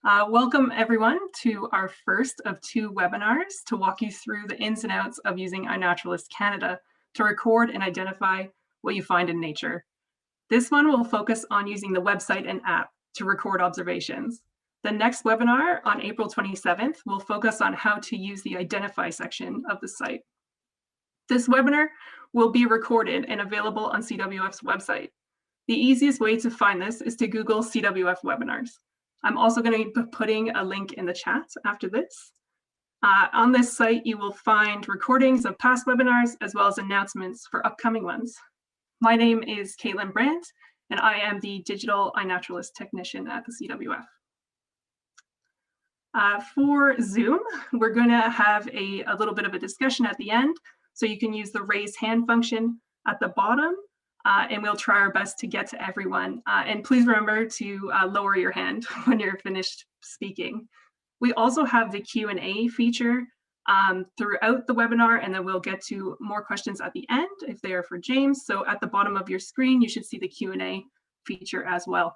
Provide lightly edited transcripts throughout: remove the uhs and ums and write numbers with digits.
Welcome everyone to our first of two webinars to walk you through the ins and outs of using iNaturalist Canada to record and identify what you find in nature. This one will focus on using the website and app to record observations. The next webinar on April 27th will focus on how to use the identify section of the site. This webinar will be recorded and available on CWF's website. The easiest way to find this is to Google CWF webinars. I'm also going to be putting a link in the chat after this. On this site, you will find recordings of past webinars as well as announcements for upcoming ones. My name is Caitlin Brandt, and I am the digital iNaturalist technician at the CWF. For Zoom, we're going to have a little bit of a discussion at the end, so you can use the raise hand function at the bottom. And we'll try our best to get to everyone. And please remember to lower your hand when you're finished speaking. We also have the Q&A feature throughout the webinar, and then we'll get to more questions at the end if they are for James. So at the bottom of your screen, you should see the Q&A feature as well.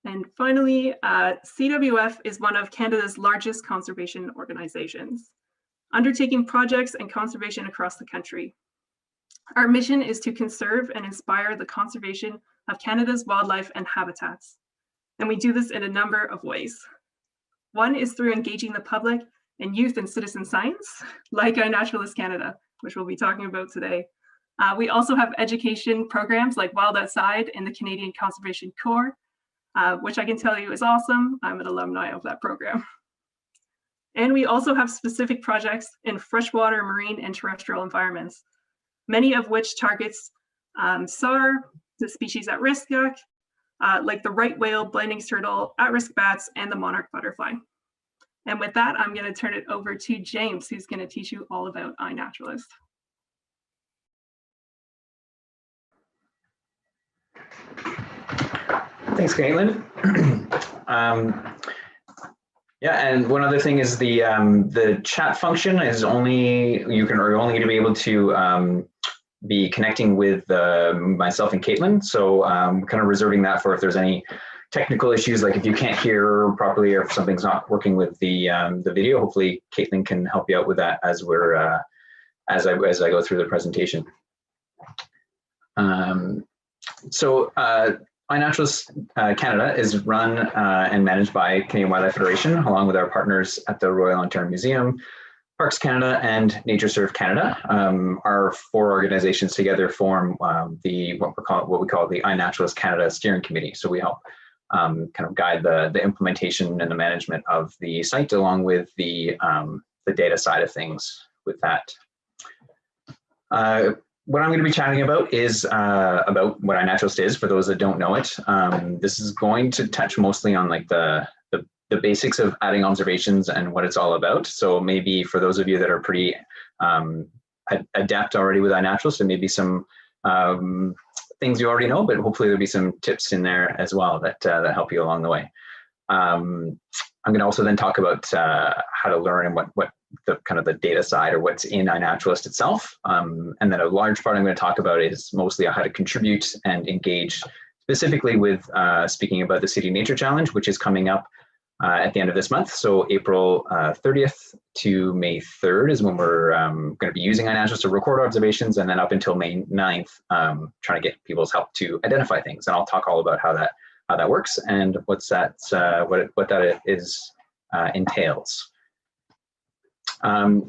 And finally, CWF is one of Canada's largest conservation organizations, undertaking projects and conservation across the country. Our mission is to conserve and inspire the conservation of Canada's wildlife and habitats. And we do this in a number of ways. One is through engaging the public and youth in citizen science, like iNaturalist Canada, which we'll be talking about today. We also have education programs like Wild Outside in the Canadian Conservation Corps, which I can tell you is awesome. I'm an alumni of that program. And we also have specific projects in freshwater, marine, and terrestrial environments, many of which targets SAR, the species at risk, like the right whale, blinding turtle, at-risk bats, and the monarch butterfly. And with that, I'm going to turn it over to James, who's going to teach you all about iNaturalist. Thanks, Caitlin. Yeah, and one other thing is the chat function is only you're only going to be able to be connecting with myself and Caitlin. So kind of reserving that for if there's any technical issues, like if you can't hear properly or if something's not working with the video. Hopefully, Caitlin can help you out with that as we're as I go through the presentation. iNaturalist Canada is run and managed by Canadian Wildlife Federation, along with our partners at the Royal Ontario Museum, Parks Canada, and NatureServe Canada. Our four organizations together form what we call the iNaturalist Canada Steering Committee. So we help kind of guide the implementation and the management of the site, along with the data side of things with that. What I'm going to be chatting about is about what iNaturalist is, for those that don't know it. This is going to touch mostly on like the basics of adding observations and what it's all about. So maybe for those of you that are pretty adept already with iNaturalist, and maybe some things you already know, but hopefully there'll be some tips in there as well that help you along the way. I'm going to also then talk about how to learn and what the kind of the data side or what's in iNaturalist itself. And then a large part I'm going to talk about is mostly how to contribute and engage specifically with speaking about the City Nature Challenge, which is coming up at the end of this month. So April 30th to May 3rd is when we're going to be using iNaturalist to record observations, and then up until May 9th, trying to get people's help to identify things. And I'll talk all about how that works and what that is entails.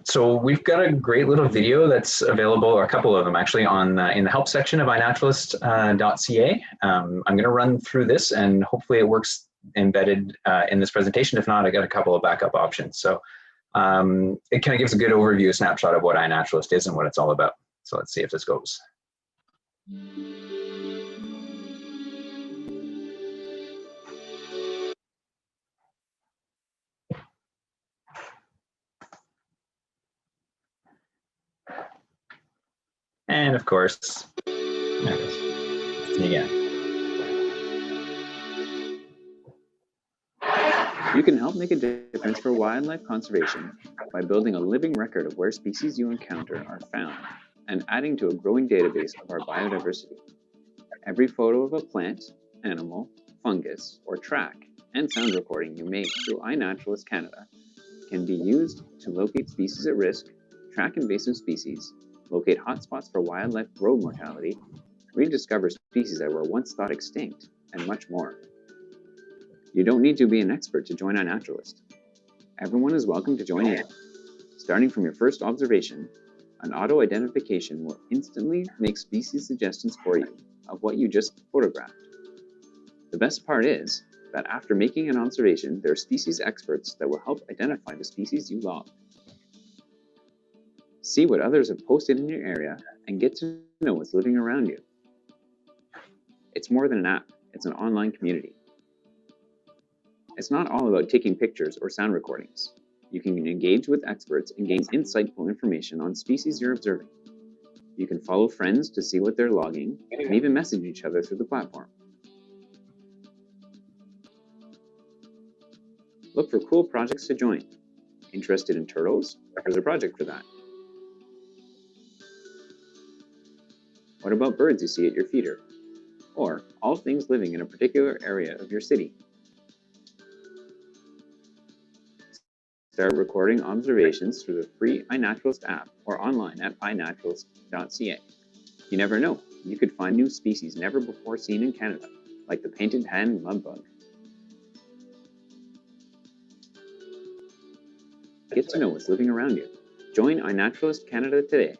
So we've got a great little video that's available, or a couple of them actually, on in the help section of iNaturalist.ca. I'm going to run through this, and hopefully it works embedded in this presentation. If not, I got a couple of backup options. So it kind of gives a good overview, a snapshot of what iNaturalist is and what it's all about. So let's see if this goes. And of course, there it is. Yeah. You can help make a difference for wildlife conservation by building a living record of where species you encounter are found and adding to a growing database of our biodiversity. Every photo of a plant, animal, fungus, or track and sound recording you make through iNaturalist Canada can be used to locate species at risk, track invasive species, locate hotspots for wildlife road mortality, rediscover species that were once thought extinct, and much more. You don't need to be an expert to join iNaturalist. Everyone is welcome to join in. Starting from your first observation, an auto-identification will instantly make species suggestions for you of what you just photographed. The best part is that after making an observation, there are species experts that will help identify the species you logged. See what others have posted in your area and get to know what's living around you. It's more than an app, it's an online community. It's not all about taking pictures or sound recordings. You can engage with experts and gain insightful information on species you're observing. You can follow friends to see what they're logging and even message each other through the platform. Look for cool projects to join. Interested in turtles? There's a project for that. What about birds you see at your feeder? Or all things living in a particular area of your city? Start recording observations through the free iNaturalist app or online at iNaturalist.ca. You never know, you could find new species never before seen in Canada, like the painted hen mudbug. Get to know what's living around you. Join iNaturalist Canada today.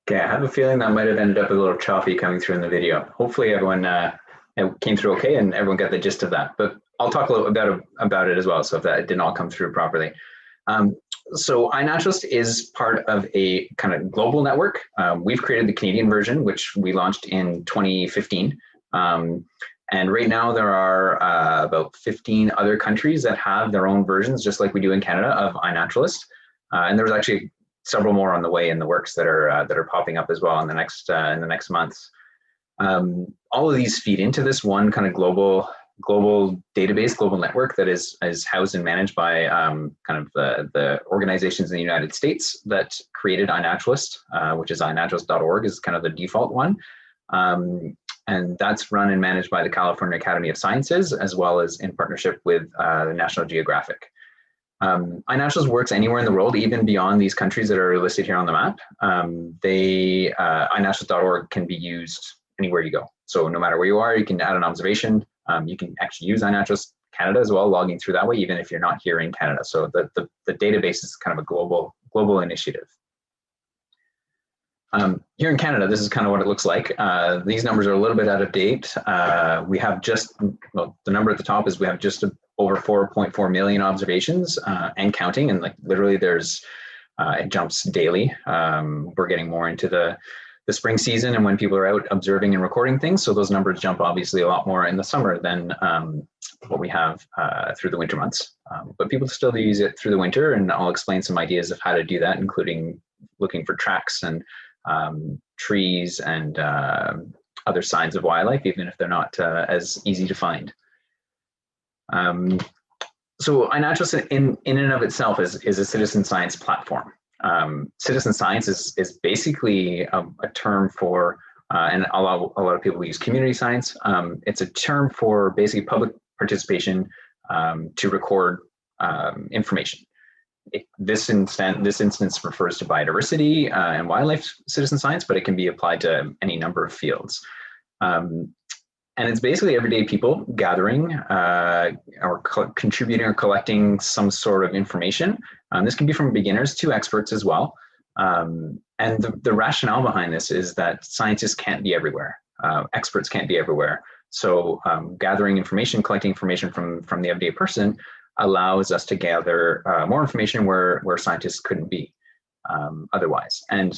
Okay, I have a feeling that might have ended up a little choppy coming through in the video. Hopefully everyone it came through okay and everyone got the gist of that, but I'll talk a little about it as well, so if that didn't all come through properly. So iNaturalist is part of a kind of global network. We've created the Canadian version, which we launched in 2015. And right now there are about 15 other countries that have their own versions, just like we do in Canada, of iNaturalist. And there's actually several more on the way in the works that are popping up as well in the next months. All of these feed into this one kind of global database, global network that is housed and managed by kind of the organizations in the United States that created iNaturalist, which is iNaturalist.org is kind of the default one. And that's run and managed by the California Academy of Sciences, as well as in partnership with the National Geographic. iNaturalist works anywhere in the world, even beyond these countries that are listed here on the map. iNaturalist.org can be used anywhere you go. So no matter where you are, you can add an observation. You can actually use iNaturalist Canada as well, logging through that way, even if you're not here in Canada. So the database is kind of a global initiative. Here in Canada, this is kind of what it looks like. These numbers are a little bit out of date. We have the number at the top is we have just over 4.4 million observations and counting, and like literally it jumps daily. We're getting more into the spring season and when people are out observing and recording things, so those numbers jump obviously a lot more in the summer than what we have through the winter months. But people still use it through the winter, and I'll explain some ideas of how to do that, including looking for tracks and trees and other signs of wildlife, even if they're not as easy to find. So iNaturalist in and of itself is a citizen science platform. Citizen science is basically a term for, and a lot of people use community science. It's a term for basically public participation to record information. This instance refers to biodiversity and wildlife citizen science, but it can be applied to any number of fields. And it's basically everyday people gathering or contributing or collecting some sort of information. This can be from beginners to experts as well. And the rationale behind this is that scientists can't be everywhere. Experts can't be everywhere. So gathering information, collecting information from the everyday person allows us to gather more information where scientists couldn't be otherwise. And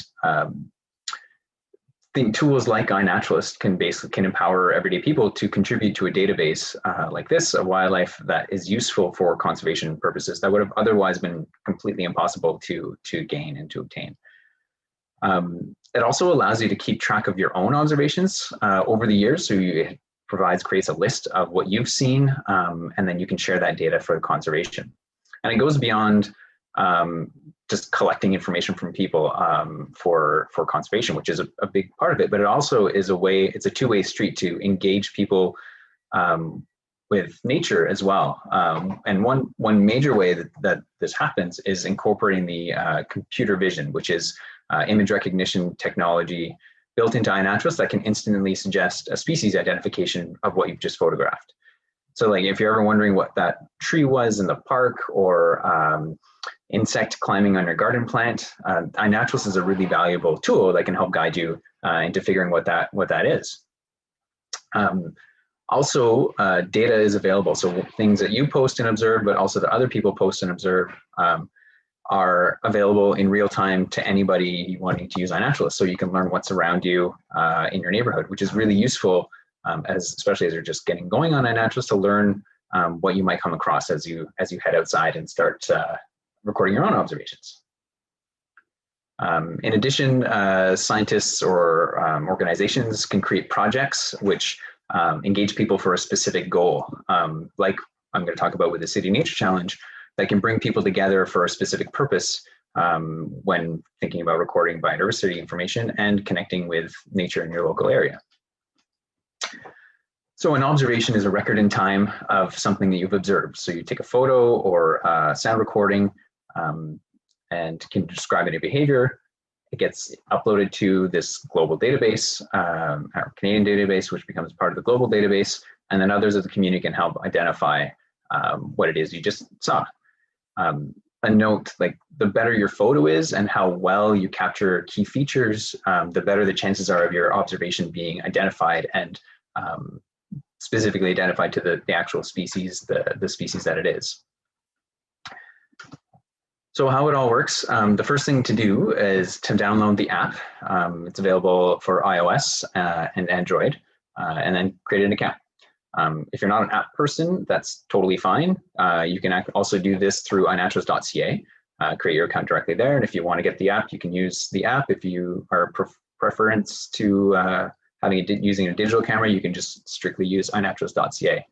think tools like iNaturalist can empower everyday people to contribute to a database like this of wildlife that is useful for conservation purposes that would have otherwise been completely impossible to gain and to obtain. It also allows you to keep track of your own observations over the years. So it creates a list of what you've seen, and then you can share that data for conservation. And it goes beyond just collecting information from people for conservation, which is a big part of it. But it also is it's a two-way street to engage people with nature as well. And one major way that this happens is incorporating the computer vision, which is image recognition technology built into iNaturalist that can instantly suggest a species identification of what you've just photographed. So like if you're ever wondering what that tree was in the park, or insect climbing on your garden plant, iNaturalist is a really valuable tool that can help guide you into figuring what that is. Also, data is available. So things that you post and observe, but also that other people post and observe, are available in real time to anybody wanting to use iNaturalist. So you can learn what's around you in your neighborhood, which is really useful, especially as you're just getting going on iNaturalist, to learn what you might come across as you head outside and start recording your own observations. In addition, scientists or organizations can create projects which engage people for a specific goal, like I'm going to talk about with the City Nature Challenge, that can bring people together for a specific purpose when thinking about recording biodiversity information and connecting with nature in your local area. So an observation is a record in time of something that you've observed. So you take a photo or a sound recording and can describe any behavior. It gets uploaded to this global database, our Canadian database, which becomes part of the global database, and then others of the community can help identify what it is you just saw. A note, like the better your photo is and how well you capture key features, the better the chances are of your observation being identified and specifically identified to the actual species, the species that it is. So how it all works, the first thing to do is to download the app. It's available for iOS and Android, and then create an account. If you're not an app person, that's totally fine. You can also do this through iNaturalist.ca, create your account directly there. And if you want to get the app, you can use the app. If you are preference to using a digital camera, you can just strictly use iNaturalist.ca.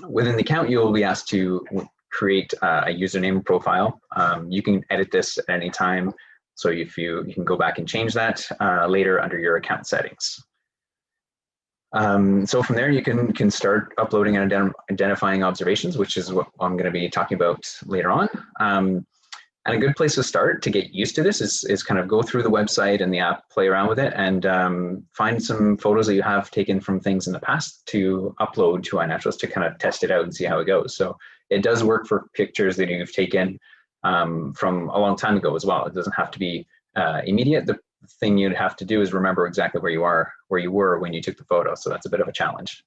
Within the account, you'll be asked to create a username profile. You can edit this at any time. So if you can go back and change that later under your account settings. So from there, you can start uploading and identifying observations, which is what I'm going to be talking about later on. And a good place to start to get used to this is kind of go through the website and the app, play around with it, and find some photos that you have taken from things in the past to upload to iNaturalist to kind of test it out and see how it goes. So it does work for pictures that you've taken from a long time ago as well. It doesn't have to be immediate. The thing you'd have to do is remember exactly where you were when you took the photo. So that's a bit of a challenge.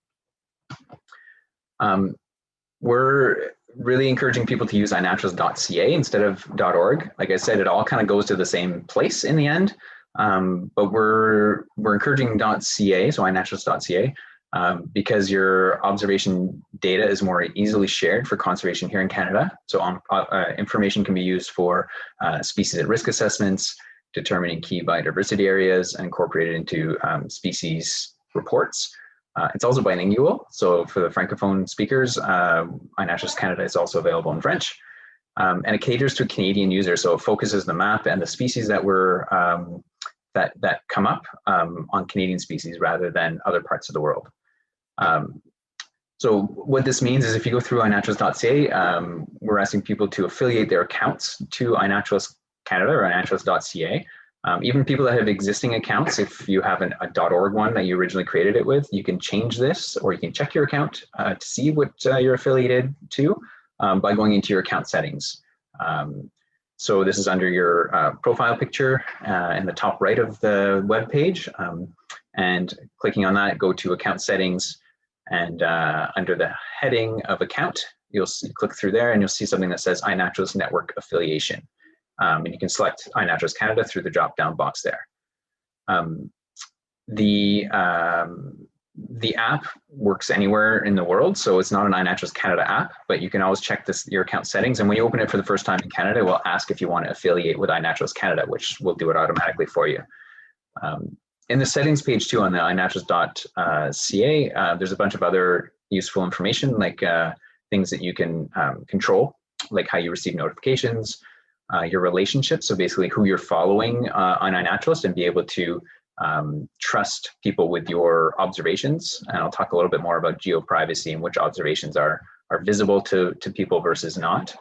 We're really encouraging people to use iNaturalist.ca instead of .org. Like I said, it all kind of goes to the same place in the end, but we're encouraging .ca, so iNaturalist.ca, because your observation data is more easily shared for conservation here in Canada. So information can be used for species at risk assessments, determining key biodiversity areas, and incorporated into species reports. It's also bilingual, so for the Francophone speakers, iNaturalist Canada is also available in French. And it caters to Canadian users, so it focuses the map and the species that that come up on Canadian species rather than other parts of the world. So what this means is if you go through iNaturalist.ca, we're asking people to affiliate their accounts to iNaturalist Canada or iNaturalist.ca. Even people that have existing accounts, if you have a .org one that you originally created it with, you can change this, or you can check your account to see what you're affiliated to by going into your account settings. So this is under your profile picture in the top right of the web page, and clicking on that, go to account settings, and under the heading of account, you'll click through there and you'll see something that says iNaturalist Network Affiliation. And you can select iNaturalist Canada through the drop-down box there. The app works anywhere in the world, so it's not an iNaturalist Canada app, but you can always check your account settings. And when you open it for the first time in Canada, it will ask if you want to affiliate with iNaturalist Canada, which will do it automatically for you. In the settings page too, on the iNaturalist.ca, there's a bunch of other useful information, like things that you can control like how you receive notifications, your relationships, so basically who you're following on iNaturalist, and be able to trust people with your observations. And I'll talk a little bit more about geoprivacy and which observations are visible to people versus not.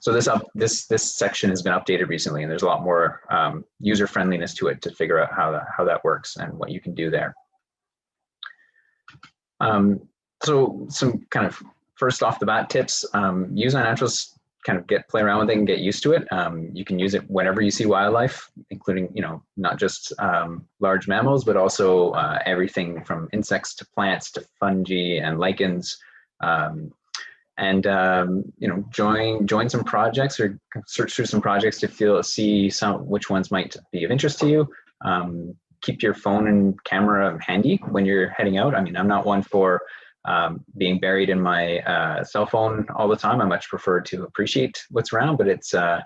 So this section has been updated recently, and there's a lot more user friendliness to it to figure out how that works and what you can do there. So some kind of first off the bat tips: use iNaturalist, kind of play around with it and get used to it. You can use it whenever you see wildlife, including, you know, not just large mammals, but also everything from insects to plants to fungi and lichens. You know, join some projects or search through some projects to see which ones might be of interest to you. Keep your phone and camera handy when you're heading out. I mean, I'm not one for being buried in my cell phone all the time. I much prefer to appreciate what's around, but it's a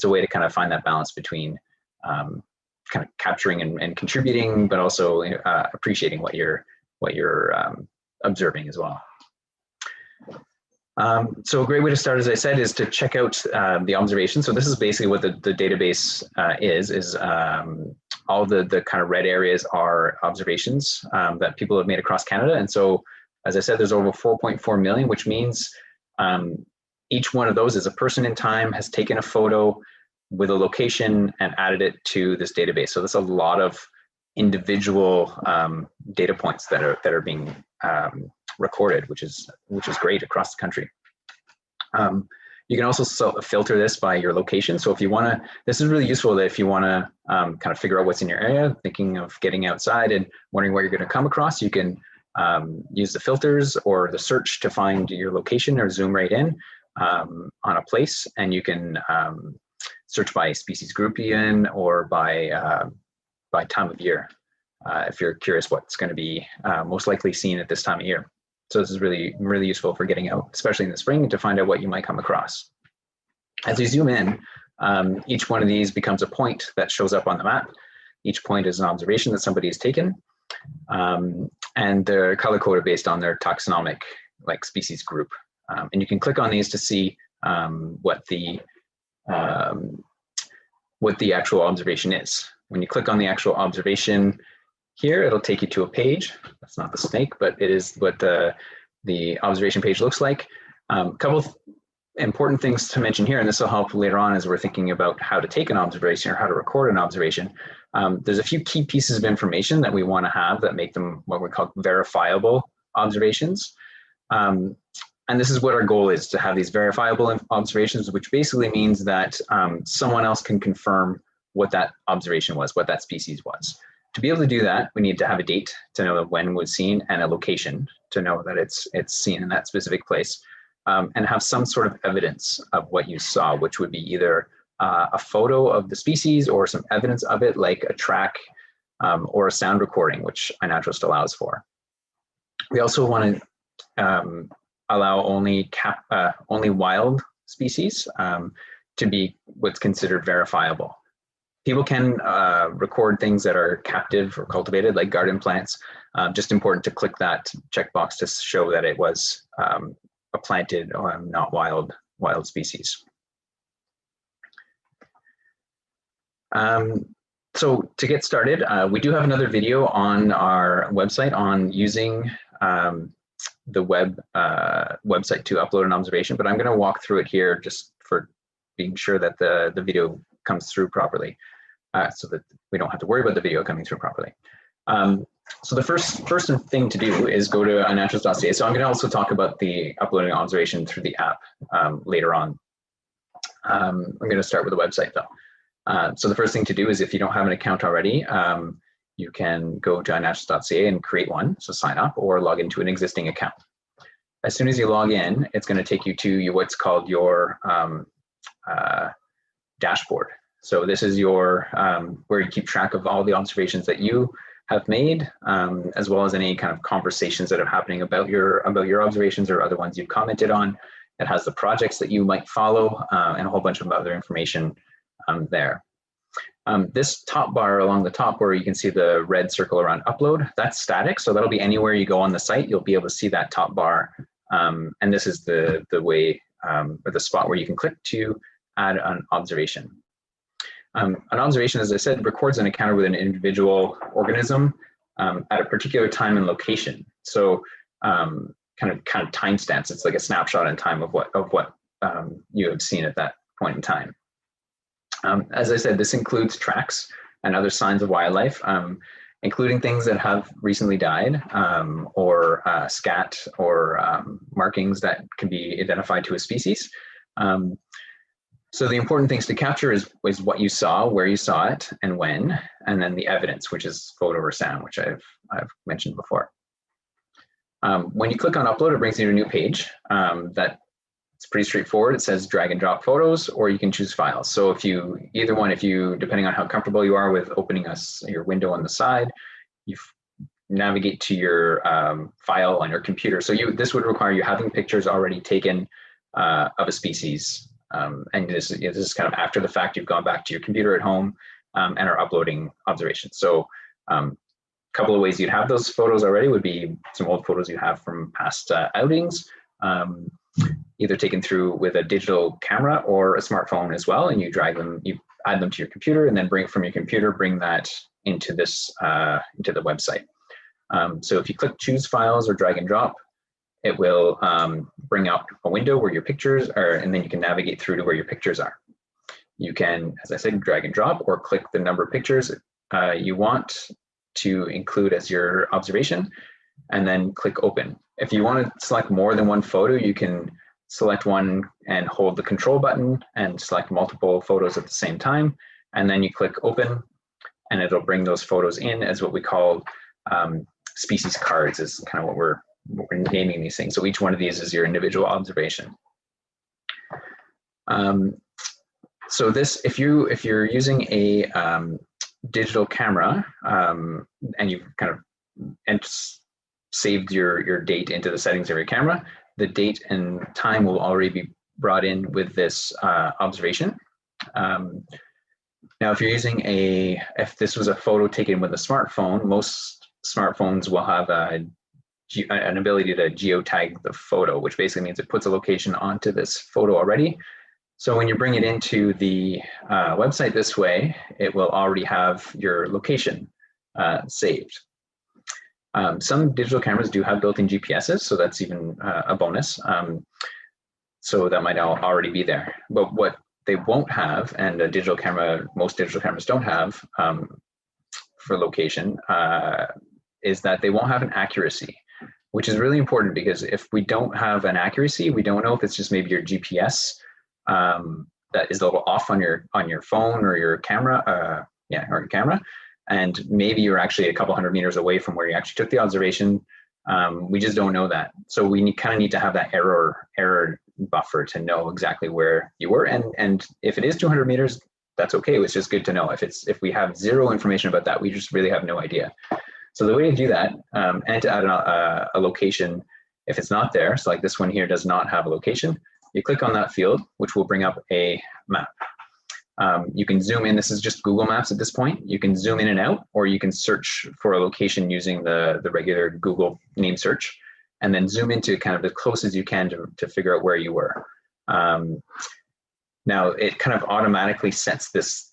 way to kind of find that balance between kind of capturing and contributing, but also appreciating what you're observing as well. So a great way to start, as I said, is to check out the observation. So this is basically what the database is all the kind of red areas are observations that people have made across Canada. And so, as I said, there's over 4.4 million, which means each one of those is a person in time has taken a photo with a location and added it to this database. So there's a lot of individual data points that are being recorded, which is great across the country. You can also filter this by your location. So if you want to, this is really useful that if you want to kind of figure out what's in your area, thinking of getting outside and wondering what you're going to come across, you can use the filters or the search to find your location or zoom right in on a place, and you can search by species group you're in or by time of year if you're curious what's going to be most likely seen at this time of year. So this is really, really useful for getting out, especially in the spring, to find out what you might come across. As we zoom in, each one of these becomes a point that shows up on the map. Each point is an observation that somebody has taken, and they're color-coded based on their taxonomic, like, species group. And you can click on these to see what the actual observation is. When you click on the actual observation here, it'll take you to a page. That's not the snake, but it is what the observation page looks like. Couple of important things to mention here, and this will help later on as we're thinking about how to take an observation or how to record an observation. There's a few key pieces of information that we want to have that make them what we call verifiable observations. And this is what our goal is, to have these verifiable observations, which basically means that someone else can confirm what that observation was, what that species was. To be able to do that, we need to have a date to know when it was seen and a location to know that it's seen in that specific place, and have some sort of evidence of what you saw, which would be either a photo of the species or some evidence of it, like a track or a sound recording, which iNaturalist allows for. We also want to allow only wild species to be what's considered verifiable. People can record things that are captive or cultivated, like garden plants. Just important to click that checkbox to show that it was a planted or not wild species. So to get started, we do have another video on our website on using the website to upload an observation, but I'm going to walk through it here just for being sure that the video comes through properly, so that we don't have to worry about the video coming through properly. So the first thing to do is go to iNaturalist.ca. So I'm going to also talk about the uploading observation through the app later on. I'm going to start with the website though. So the first thing to do is, if you don't have an account already, you can go to iNaturalist.ca and create one. So sign up or log into an existing account. As soon as you log in, it's going to take you to what's called your dashboard. So this is your where you keep track of all the observations that you have made, as well as any kind of conversations that are happening about your observations or other ones you've commented on. It has the projects that you might follow and a whole bunch of other information there. This top bar along the top, where you can see the red circle around upload, that's static. So that'll be anywhere you go on the site, you'll be able to see that top bar. And this is the way or the spot where you can click to add an observation. An observation, as I said, records an encounter with an individual organism at a particular time and location. So kind of timestamps. It's like a snapshot in time of what you have seen at that point in time. As I said, this includes tracks and other signs of wildlife, including things that have recently died, or scat, or markings that can be identified to a species. So the important things to capture is what you saw, where you saw it, and when, and then the evidence, which is photo or sound, which I've mentioned before. When you click on upload, it brings you to a new page it's pretty straightforward. It says drag and drop photos, or you can choose files. So if you, depending on how comfortable you are with opening your window on the side, you navigate to your file on your computer. So this would require you having pictures already taken of a species. And this is kind of after the fact. You've gone back to your computer at home and are uploading observations. So a couple of ways you'd have those photos already would be some old photos you have from past outings, either taken through with a digital camera or a smartphone as well, and you add them to your computer, and then bring that into this into the website. So if you click choose files or drag and drop, it will bring up a window where your pictures are, and then you can navigate through to where your pictures are. You can, as I said, drag and drop or click the number of pictures you want to include as your observation, and then click open. If you want to select more than one photo, you can select one and hold the control button and select multiple photos at the same time, and then you click open, and it'll bring those photos in as what we call species cards, is kind of what we're naming these things. So each one of these is your individual observation. So this, if you're using a digital camera and you've kind of saved your date into the settings of your camera, the date and time will already be brought in with this observation. Now, if you're using if this was a photo taken with a smartphone, most smartphones will have an ability to geotag the photo, which basically means it puts a location onto this photo already. So when you bring it into the website this way, it will already have your location saved. Some digital cameras do have built-in GPSs, so that's even a bonus. So that might already be there. But what they won't have, and most digital cameras don't have for location, is that they won't have an accuracy, which is really important, because if we don't have an accuracy, we don't know if it's just maybe your GPS that is a little off on your phone or your camera, or your camera, and maybe you're actually a couple hundred meters away from where you actually took the observation. We just don't know that. So we kind of need to have that error buffer to know exactly where you were. And if it is 200 meters, that's okay. It's just good to know. If we have zero information about that, we just really have no idea. So the way to do that, and to add a location if it's not there, so like this one here does not have a location, you click on that field, which will bring up a map. You can zoom in. This is just Google Maps at this point. You can zoom in and out, or you can search for a location using the regular Google name search, and then zoom into kind of as close as you can to figure out where you were. Now it kind of automatically sets this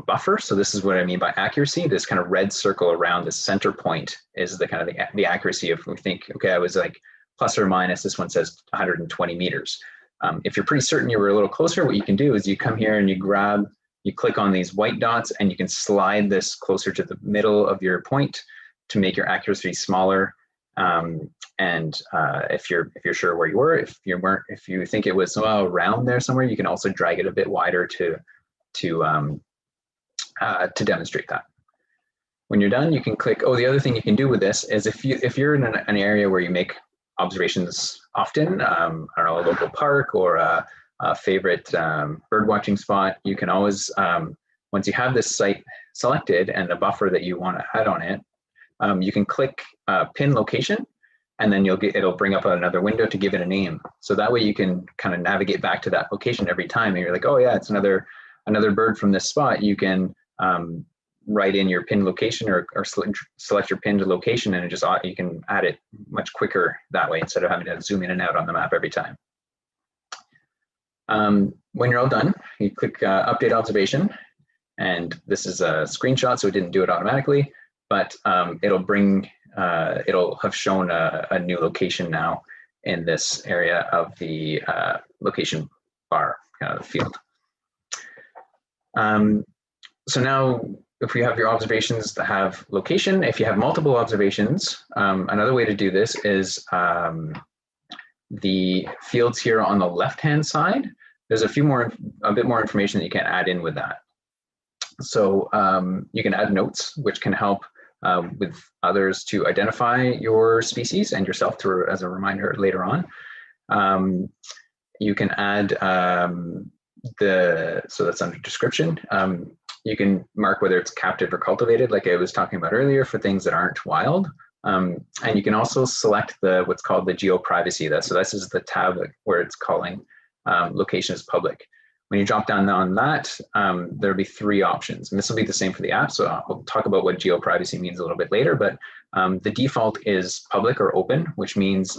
buffer. So this is what I mean by accuracy. This kind of red circle around the center point is the kind of the accuracy of, we think, okay, I was like plus or minus, this one says 120 meters. If you're pretty certain you were a little closer, what you can do is you come here and you click on these white dots, and you can slide this closer to the middle of your point to make your accuracy smaller. If you're sure where you were, if you think it was around there somewhere, you can also drag it a bit wider to demonstrate that. When you're done, you can click. Oh, the other thing you can do with this is if you're in an area where you make observations often, I don't know, a local park or a favorite bird watching spot, you can always, once you have this site selected and the buffer that you want to add on it, you can click pin location, and then it'll bring up another window to give it a name. So that way you can kind of navigate back to that location every time, and you're like, oh yeah, it's another bird from this spot. You can write in your pin location or select your pinned location, and you can add it much quicker that way, instead of having to zoom in and out on the map every time. When you're all done, you click update observation, and this is a screenshot, so it didn't do it automatically, but it'll have shown a new location now in this area of the location bar field. So now, if we have your observations that have location, if you have multiple observations, another way to do this is the fields here on the left-hand side. There's a bit more information that you can add in with that. So you can add notes, which can help with others to identify your species and yourself as a reminder later on. You can add so that's under description. You can mark whether it's captive or cultivated, like I was talking about earlier, for things that aren't wild. And you can also select what's called the geo-privacy. So this is the tab where it's calling location as public. When you drop down on that, there'll be 3 options, and this will be the same for the app. So I'll talk about what geo-privacy means a little bit later, but the default is public or open, which means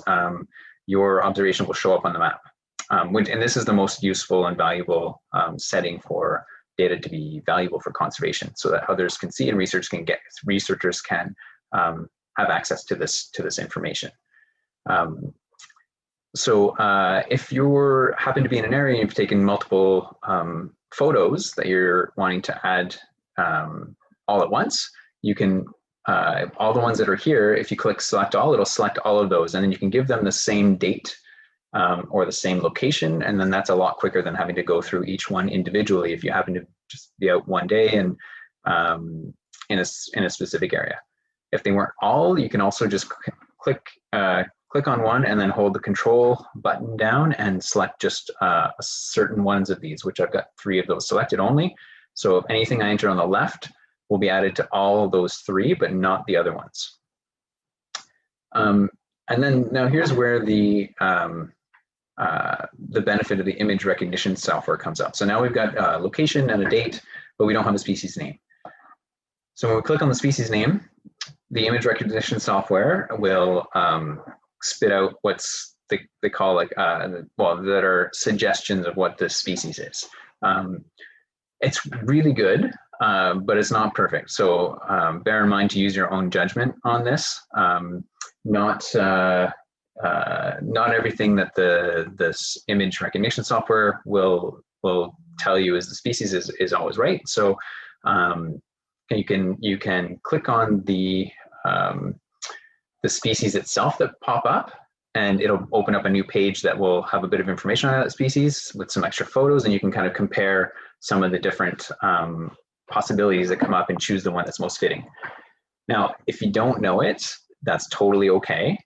your observation will show up on the map. And this is the most useful and valuable setting for data to be valuable for conservation, so that others can see and researchers can have access to this information. So if you happen to be in an area and you've taken multiple photos that you're wanting to add all at once, you can, all the ones that are here, if you click select all, it'll select all of those, and then you can give them the same date or the same location, and then that's a lot quicker than having to go through each one individually if you happen to just be out one day and in a specific area. If they weren't all, you can also just click on one and then hold the control button down and select just certain ones of these, which I've got 3 of those selected only. So if anything I enter on the left will be added to all those 3, but not the other ones. And then now here's where the benefit of the image recognition software comes up. So now we've got a location and a date, but we don't have a species name. So when we click on the species name, the image recognition software will spit out what's they call like that are suggestions of what the species is. It's really good, but it's not perfect. So bear in mind to use your own judgment on this. Not everything that this image recognition software will tell you is the species is always right. So you can click on the species itself that pop up, and it'll open up a new page that will have a bit of information on that species with some extra photos, and you can kind of compare some of the different possibilities that come up and choose the one that's most fitting. Now, if you don't know it, that's totally okay.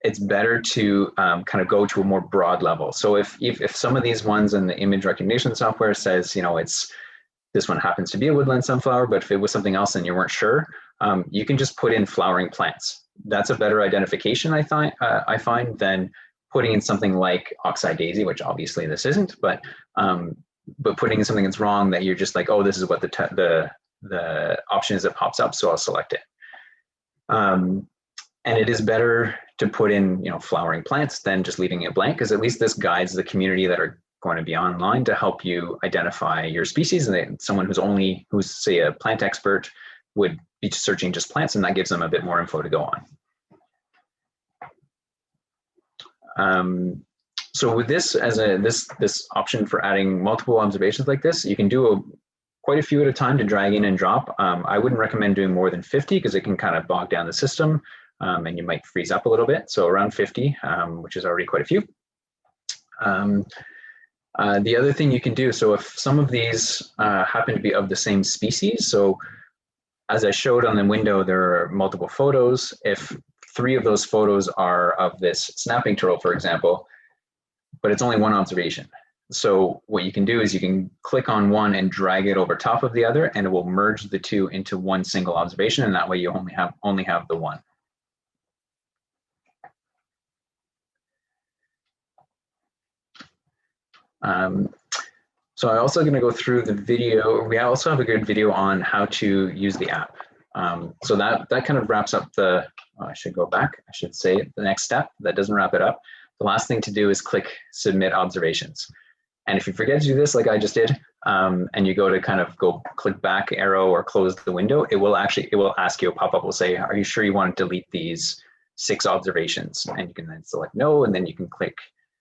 It's better to kind of go to a more broad level. So if some of these ones in the image recognition software says, this one happens to be a woodland sunflower, but if it was something else and you weren't sure, you can just put in flowering plants. That's a better identification, I find, than putting in something like oxeye daisy, which obviously this isn't, but putting in something that's wrong that you're just like, oh, this is what the option is that pops up, so I'll select it. And it is better to put in flowering plants than just leaving it blank, because at least this guides the community that are going to be online to help you identify your species, and someone who's say a plant expert would be searching just plants, and that gives them a bit more info to go on. So with this as this option for adding multiple observations like this, you can do quite a few at a time to drag in and drop. I wouldn't recommend doing more than 50 because it can kind of bog down the system, and you might freeze up a little bit. So around 50, which is already quite a few. The other thing you can do, so if some of these happen to be of the same species, so as I showed on the window, there are multiple photos. If 3 of those photos are of this snapping turtle, for example, but it's only one observation. So what you can do is you can click on one and drag it over top of the other, and it will merge the 2 into one single observation, and that way you only have the one. So I'm also going to go through the video. We also have a good video on how to use the app. So that kind of wraps up I should go back. I should say the next step. That doesn't wrap it up. The last thing to do is click Submit Observations. And if you forget to do this, like I just did, and you go to kind of click back arrow or close the window, it will ask you, a pop-up will say, are you sure you want to delete these 6 observations? And you can then select no, and then you can click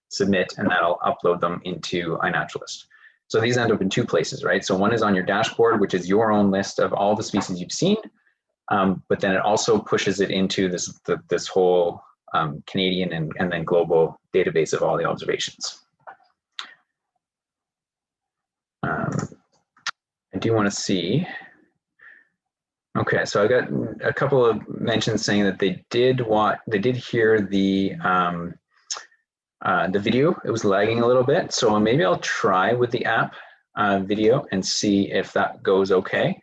Submit, and that'll upload them into iNaturalist. So these end up in 2 places, right? So one is on your dashboard, which is your own list of all the species you've seen, but then it also pushes it into this whole Canadian and then global database of all the observations. I do want to see. Okay, so I got a couple of mentions saying that they did hear the video. It was lagging a little bit, so maybe I'll try with the app video and see if that goes okay.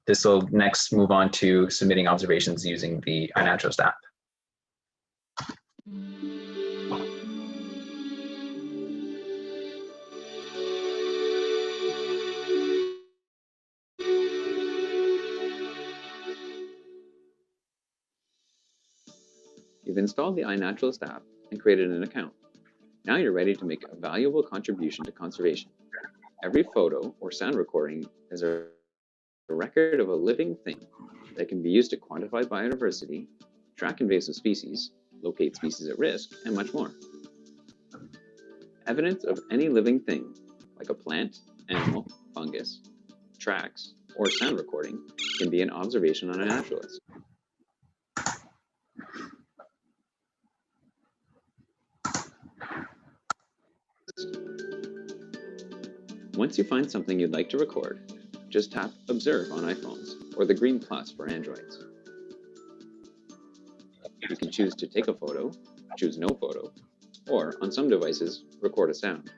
This will next move on to submitting observations using the iNaturalist app. You've installed the iNaturalist app and created an account. Now you're ready to make a valuable contribution to conservation. Every photo or sound recording is a record of a living thing that can be used to quantify biodiversity, track invasive species, locate species at risk, and much more. Evidence of any living thing, like a plant, animal, fungus, tracks, or sound recording, can be an observation on iNaturalist. Once you find something you'd like to record, just tap Observe on iPhones or the green plus for Androids. You can choose to take a photo, choose no photo, or on some devices, record a sound.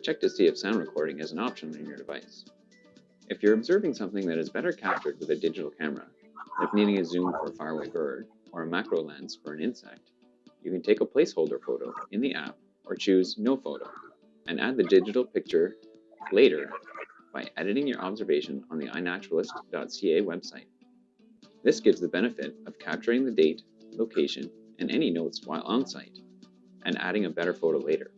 Check to see if sound recording is an option on your device. If you're observing something that is better captured with a digital camera, like needing a zoom for a faraway bird or a macro lens for an insect, you can take a placeholder photo in the app or choose no photo and add the digital picture later by editing your observation on the iNaturalist.ca website. This gives the benefit of capturing the date, location, and any notes while on site, and adding a better photo later.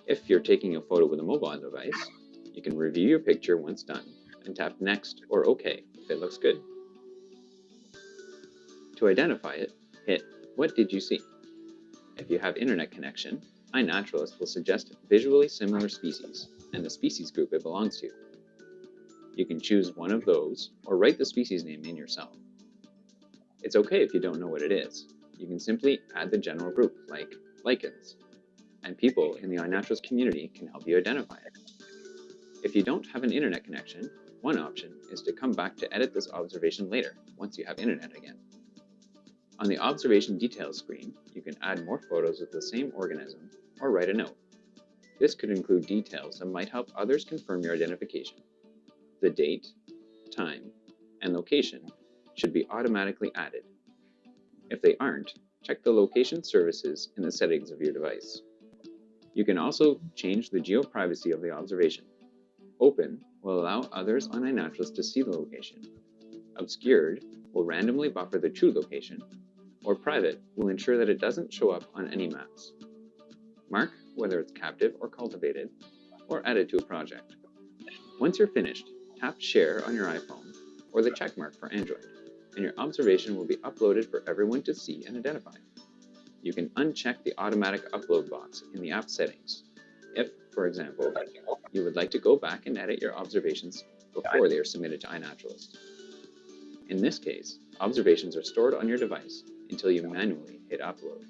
If you're taking a photo with a mobile device, you can review your picture once done and tap Next or OK if it looks good. To identify it, hit What did you see? If you have internet connection, iNaturalist will suggest visually similar species and the species group it belongs to. You can choose one of those or write the species name in yourself. It's okay if you don't know what it is. You can simply add the general group, like lichens, and people in the iNaturalist community can help you identify it. If you don't have an internet connection, one option is to come back to edit this observation later, once you have internet again. On the observation details screen, you can add more photos of the same organism or write a note. This could include details that might help others confirm your identification. The date, time, and location should be automatically added. If they aren't, check the location services in the settings of your device. You can also change the geo-privacy of the observation. Open will allow others on iNaturalist to see the location. Obscured will randomly buffer the true location, or private will ensure that it doesn't show up on any maps. Mark whether it's captive or cultivated, or add it to a project. Once you're finished, tap Share on your iPhone or the check mark for Android, and your observation will be uploaded for everyone to see and identify. You can uncheck the automatic upload box in the app settings if, for example, you would like to go back and edit your observations before they are submitted to iNaturalist. In this case, observations are stored on your device until you manually hit upload.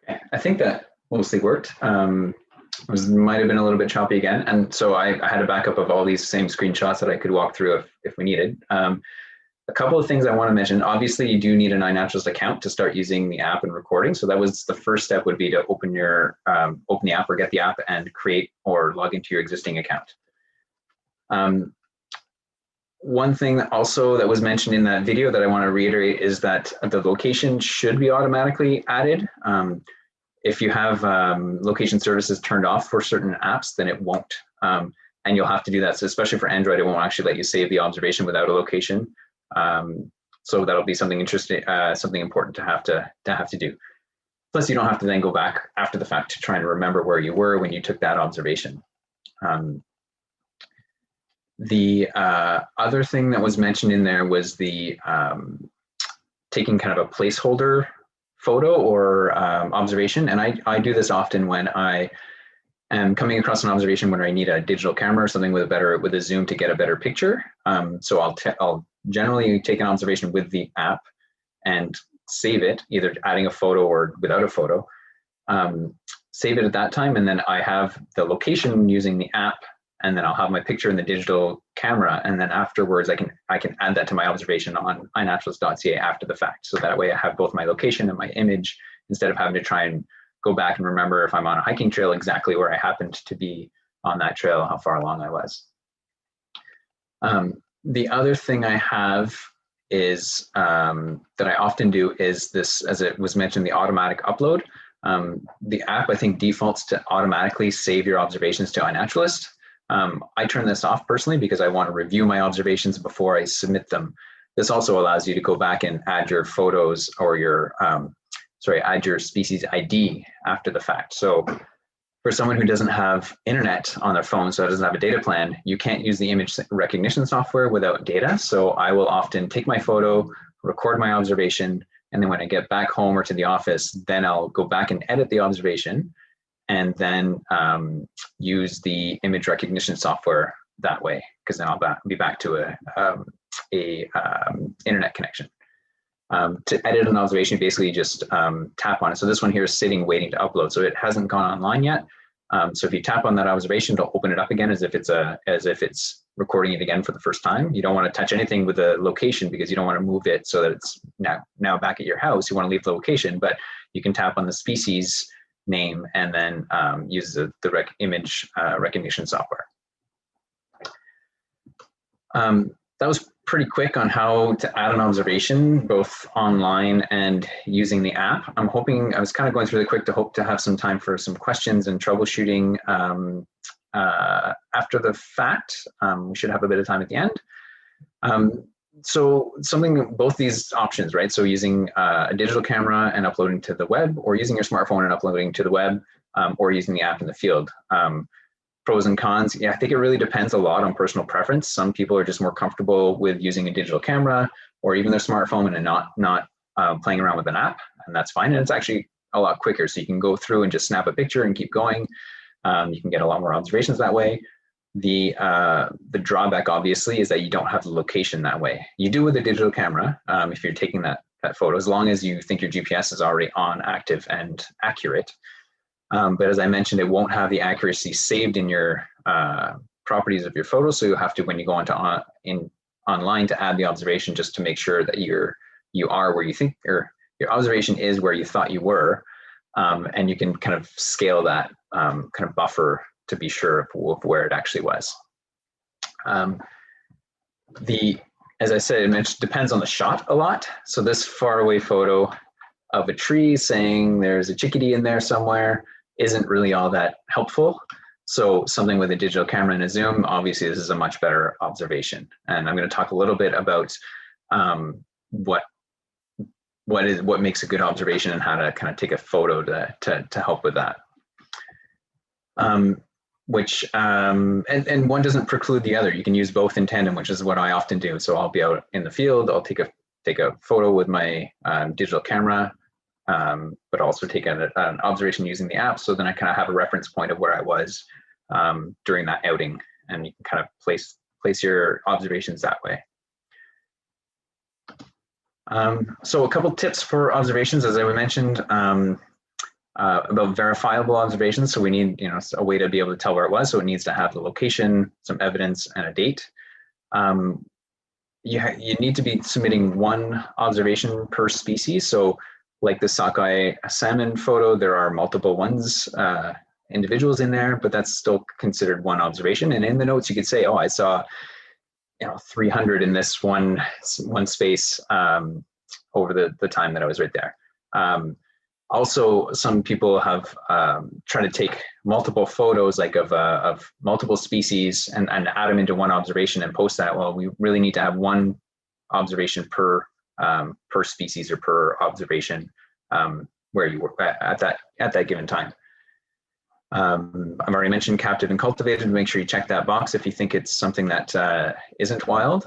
Okay, I think that mostly worked. Might have been a little bit choppy again, and so I had a backup of all these same screenshots that I could walk through if we needed. A couple of things I want to mention. Obviously, you do need an iNaturalist account to start using the app and recording. So that was the first step, would be to open the app or get the app and create or log into your existing account. One thing that was mentioned in that video that I want to reiterate is that the location should be automatically added. If you have location services turned off for certain apps, then it won't. And and you'll have to do that. So especially for Android, it won't actually let you save the observation without a location. So that'll be something interesting, something important to have to do. Plus, you don't have to then go back after the fact to try and remember where you were when you took that observation. The other thing that was mentioned in there was the taking kind of a placeholder photo or observation. And I do this often when I am coming across an observation when I need a digital camera or something with a zoom to get a better picture. So I'll generally take an observation with the app and save it, either adding a photo or without a photo. Save it at that time, and then I have the location using the app, and then I'll have my picture in the digital camera, and then afterwards I can add that to my observation on iNaturalist.ca after the fact. So that way I have both my location and my image, instead of having to try and go back and remember if I'm on a hiking trail exactly where I happened to be on that trail, how far along I was. The other thing I have is that I often do is this, as it was mentioned, the automatic upload. The app, I think, defaults to automatically save your observations to iNaturalist. I turn this off personally because I want to review my observations before I submit them. This also allows you to go back and add your photos or your, add your species ID after the fact. So for someone who doesn't have internet on their phone, so it doesn't have a data plan, you can't use the image recognition software without data. So I will often take my photo, record my observation, and then when I get back home or to the office, then I'll go back and edit the observation and then use the image recognition software that way, because then I'll be back to a internet connection. To edit an observation, basically just tap on it. So this one here is sitting waiting to upload, so it hasn't gone online yet. So if you tap on that observation, it'll open it up again as if it's recording it again for the first time. You don't want to touch anything with the location because you don't want to move it so that it's now back at your house. You want to leave the location, but you can tap on the species name and then use the image recognition software. That was pretty quick on how to add an observation, both online and using the app. I was kind of going through the quick to hope to have some time for some questions and troubleshooting after the fact. We should have a bit of time at the end. So both these options, right? So using a digital camera and uploading to the web, or using your smartphone and uploading to the web, or using the app in the field. Pros and cons, yeah, I think it really depends a lot on personal preference. Some people are just more comfortable with using a digital camera or even their smartphone and not playing around with an app, and that's fine. And it's actually a lot quicker. So you can go through and just snap a picture and keep going. You can get a lot more observations that way. The drawback, obviously, is that you don't have the location that way. You do with a digital camera if you're taking that photo, as long as you think your GPS is already on, active, and accurate. But as I mentioned, it won't have the accuracy saved in your properties of your photo. So you'll have to, when you go online to add the observation, just to make sure that you are where you think, or your observation is where you thought you were. And you can kind of scale that kind of buffer to be sure of where it actually was. As I said, it depends on the shot a lot. So this far away photo of a tree saying there's a chickadee in there somewhere isn't really all that helpful. So something with a digital camera and a zoom, obviously this is a much better observation. And I'm going to talk a little bit about what makes a good observation and how to kind of take a photo to help with that. And one doesn't preclude the other. You can use both in tandem, which is what I often do. So I'll be out in the field, I'll take a photo with my digital camera, but also take an observation using the app. So then I kind of have a reference point of where I was during that outing, and you can kind of place your observations that way. So a couple tips for observations, as I mentioned, about verifiable observations. So we need, a way to be able to tell where it was. So it needs to have the location, some evidence, and a date. You need to be submitting one observation per species. So like the sockeye salmon photo, there are multiple ones, individuals in there, but that's still considered one observation. And in the notes, you could say, oh, I saw 300 in this one space over the time that I was right there. Also, some people have tried to take multiple photos, like of multiple species, and add them into one observation and post that. Well, we really need to have one observation per species or per observation where you work at that given time. I've already mentioned captive and cultivated. Make sure you check that box if you think it's something that isn't wild.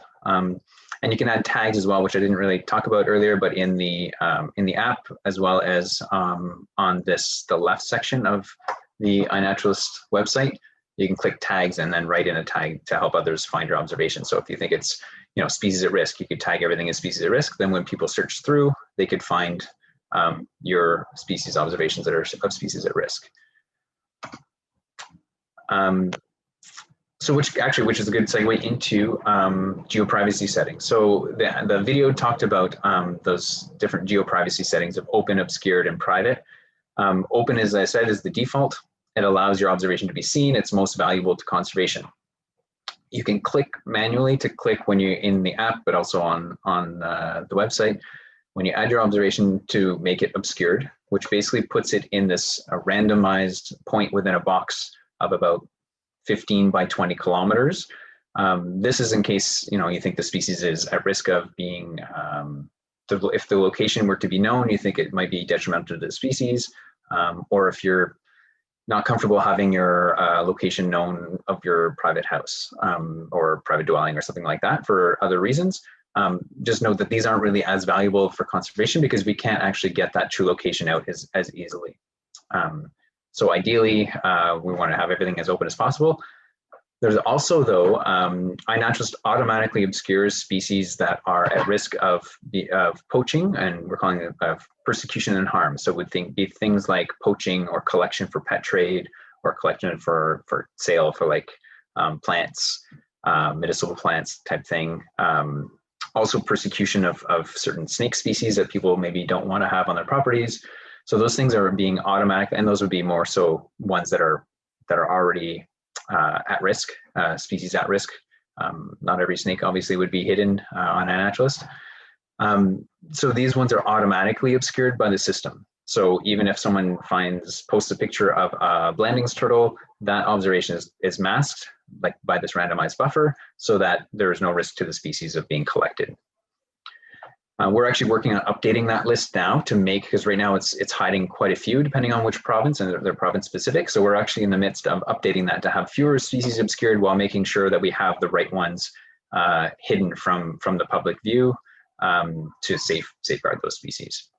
And you can add tags as well, which I didn't really talk about earlier, but in the app, as well as on the left section of the iNaturalist website, you can click tags and then write in a tag to help others find your observation. So if you think it's species at risk, you could tag everything as species at risk. Then when people search through, they could find your species observations that are of species at risk. So which is a good segue into geoprivacy settings. So the video talked about those different geoprivacy settings of open, obscured, and private. Open, as I said, is the default. It allows your observation to be seen. It's most valuable to conservation. You can click manually to click when you're in the app, but also on the website, when you add your observation to make it obscured, which basically puts it in this randomized point within a box of about 15 by 20 kilometers. This is in case you think the species is at risk of being, if the location were to be known, you think it might be detrimental to the species, or if you're not comfortable having your location known of your private house or private dwelling or something like that for other reasons. Just note that these aren't really as valuable for conservation because we can't actually get that true location out as easily. So ideally, we want to have everything as open as possible. There's also, though, iNaturalist automatically obscures species that are at risk of poaching, and we're calling it persecution and harm. So it would be things like poaching or collection for pet trade or collection for sale for like plants, medicinal plants type thing. Also persecution of certain snake species that people maybe don't want to have on their properties. So those things are being automatic, and those would be more so ones that are already at risk, species at risk. Not every snake obviously would be hidden on iNaturalist. So these ones are automatically obscured by the system. So even if someone posts a picture of a Blanding's turtle, that observation is masked like by this randomized buffer, so that there is no risk to the species of being collected. We're actually working on updating that list now to because right now it's hiding quite a few depending on which province, and they're province specific. So we're actually in the midst of updating that to have fewer species obscured while making sure that we have the right ones hidden from the public view to safeguard those species.